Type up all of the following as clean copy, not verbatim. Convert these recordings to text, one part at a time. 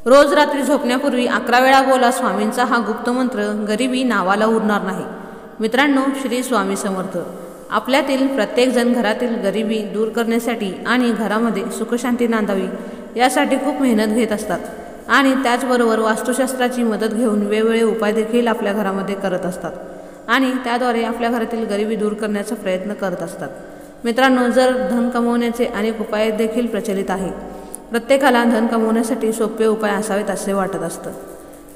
रोज रात्री झोपण्यापूर्वी 11 वेळा बोला स्वामींचा हा गुप्त मंत्र, गरिबी नावाला उरणार नाही। मित्रांनो, श्री स्वामी समर्थ। आपल्यातील प्रत्येकजण घरातील गरिबी दूर करण्यासाठी आणि घरामध्ये सुखशांती नांदावी यासाठी खूप मेहनत घेत असतात आणि त्याचबरोबर वास्तुशास्त्राची मदत घेऊन वेगवेगळे उपाय देखील आपल्या घरामध्ये करत असतात आणि त्याद्वारे आपल्या घरातील गरिबी दूर करण्याचा प्रयत्न करत असतात। मित्रांनो, जर धन कमवण्याचे अनेक उपाय देखील प्रचलित आहेत। प्रत्येकाला धन कमवण्यासाठी सोपे उपाय असावेत असे वाटत असतं।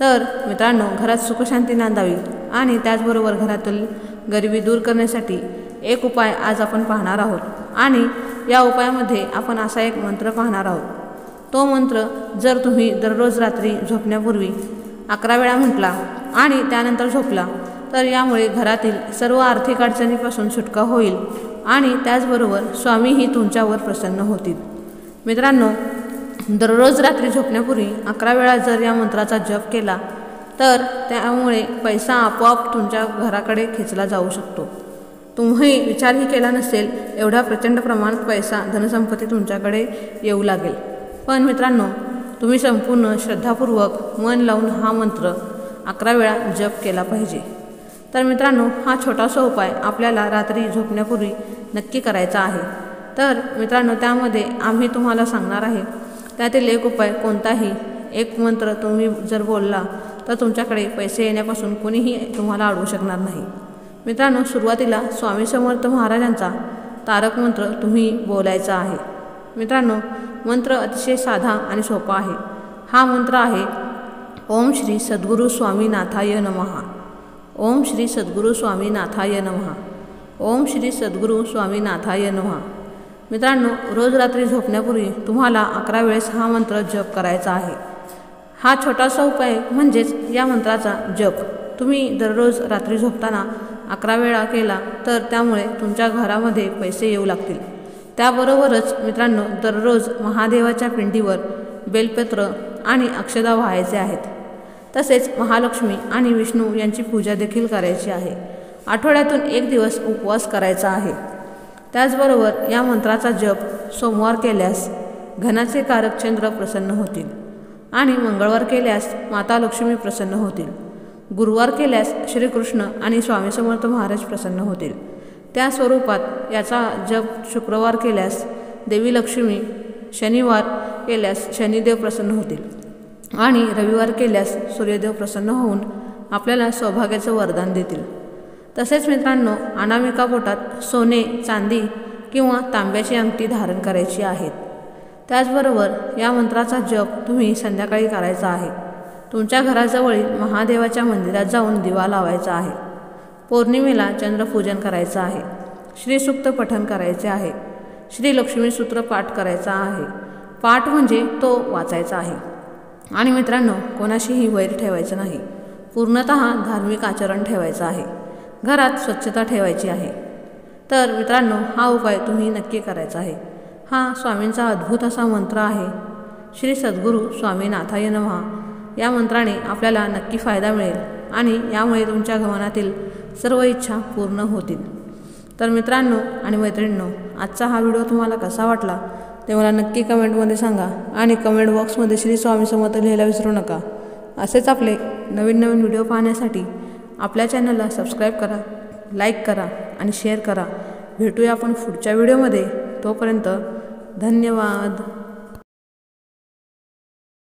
तर मित्रांनो, घरात सुखशांती नांदावी आणि त्याचबरोबर घरातील गरिबी दूर करण्यासाठी एक उपाय आज आपण पाहणार आहोत आणि या उपायामध्ये आपण असा एक मंत्र पाहणार आहोत। तो मंत्र जर तुम्ही दररोज रात्री झोपण्यापूर्वी 11 वेळा म्हटला आणि त्यानंतर झोपला तर यामुळे घरातील सर्व आर्थिक अडचणीपासून सुटका होईल आणि त्याचबरोबर स्वामीही तुमच्यावर प्रसन्न होतील। मित्रांनो, दररोज रात्री झोपण्यापूर्वी 11 वेळा जर या मंत्राचा जप केला तर त्यामुळे पैसा आपोआप तुमच्या घराकडे खेचला जाऊ शकतो। तुम्ही विचारही केला नसेल एवढा प्रचंड प्रमाणात पैसा, धनसंपत्ती तुमच्याकडे येऊ लागेल। पण मित्रांनो, तुम्ही संपूर्ण श्रद्धापूर्वक मन लावून हा मंत्र 11 वेळा जप केला पाहिजे। तर मित्रांनो, हा छोटासा उपाय आपल्याला रात्री झोपण्यापूर्वी नक्की करायचा आहे। तर मित्रांनो, त्यामध्ये आम्ही तुम्हाला सांगणार आहे त्यातील एक उपाय, कोणताही एक मंत्र तुम्ही जर बोलला तर तुमच्याकडे पैसे येण्यापासून कोणीही तुम्हाला अडवू शकणार नाही। मित्रांनो, सुरुवातीला स्वामी समर्थ महाराजांचा तारक मंत्र तुम्ही बोलायचा आहे। मित्रांनो, मंत्र अतिशय साधा आणि सोपा आहे। हा मंत्र आहे ओम श्री सद्गुरु स्वामीनाथाय नमः। ओम श्री सद्गुरु स्वामीनाथाय नमः। ओम श्री सद्गुरु स्वामीनाथाय नमः। मित्रांनो, रोज रात्री झोपण्यापूर्वी तुम्हाला 11 वेळेस हा मंत्र जप करायचा आहे। हा छोटासा उपाय म्हणजेच या मंत्राचा जप तुम्ही दररोज रात्री झोपताना 11 वेळा केला तर त्यामुळे तुमच्या घरामध्ये पैसे येऊ लागतील। त्याबरोबरच मित्रांनो, दररोज महादेवाच्या पिंडीवर बेलपत्र आणि अक्षदा वाहायचे आहेत। तसेच महालक्ष्मी आणि विष्णू यांची पूजा देखील करायची आहे। आठवड्यातून एक दिवस उपवास करायचा आहे। त्याचबरोबर या मंत्राचा जप सोमवार केल्यास घनाचे कारक चंद्र प्रसन्न होतील आणि मंगळवार केल्यास माता लक्ष्मी प्रसन्न होतील। गुरुवार केल्यास श्रीकृष्ण आणि स्वामी समर्थ महाराज प्रसन्न होतील। त्या स्वरूपात याचा जप शुक्रवार केल्यास देवी लक्ष्मी, शनिवार केल्यास शनिदेव प्रसन्न होतील आणि रविवार केल्यास सूर्यदेव प्रसन्न होऊन आपल्याला सौभाग्याचं वरदान देतील। तसेच मित्रांनो, अनामिका पोटात सोने, चांदी किंवा तांब्याची अंगठी धारण करायची आहेत। त्याचबरोबर या मंत्राचा जप तुम्ही संध्याकाळी करायचा आहे। तुमच्या घराजवळील महादेवाच्या मंदिरात जाऊन दिवा लावायचा आहे। पौर्णिमेला चंद्रपूजन करायचं आहे। श्रीसूक्त पठण करायचे आहे। श्री लक्ष्मी सूत्र पाठ करायचा आहे। पाठ म्हणजे तो वाचायचा आहे। आणि मित्रांनो, कोणाशीही वैर ठेवायचं नाही। पूर्णतः धार्मिक आचरण ठेवायचं आहे। घरात स्वच्छता ठेवायची आहे। तर मित्रांनो, हा उपाय तुम्ही नक्की करायचा आहे। हा स्वामींचा अद्भुत असा मंत्र आहे, श्री सद्गुरु स्वामीनाथाय नमः। या मंत्राने आपल्याला नक्की फायदा मिळेल आणि यामुळे तुमच्या मनातील सर्व इच्छा पूर्ण होतील। तर मित्रांनो आणि मैत्रिणींनो, आजचा हा व्हिडिओ तुम्हाला कसा वाटला ते मला नक्की कमेंटमध्ये सांगा आणि कमेंट बॉक्समध्ये श्री स्वामी समर्थ लिहायला विसरू नका। असेच आपले नवीन व्हिडिओ पाहण्यासाठी आपल्या चॅनलला सबस्क्राईब करा, लाईक करा आणि शेअर करा। भेटूया आपण पुढच्या व्हिडिओमध्ये। तोपर्यंत धन्यवाद।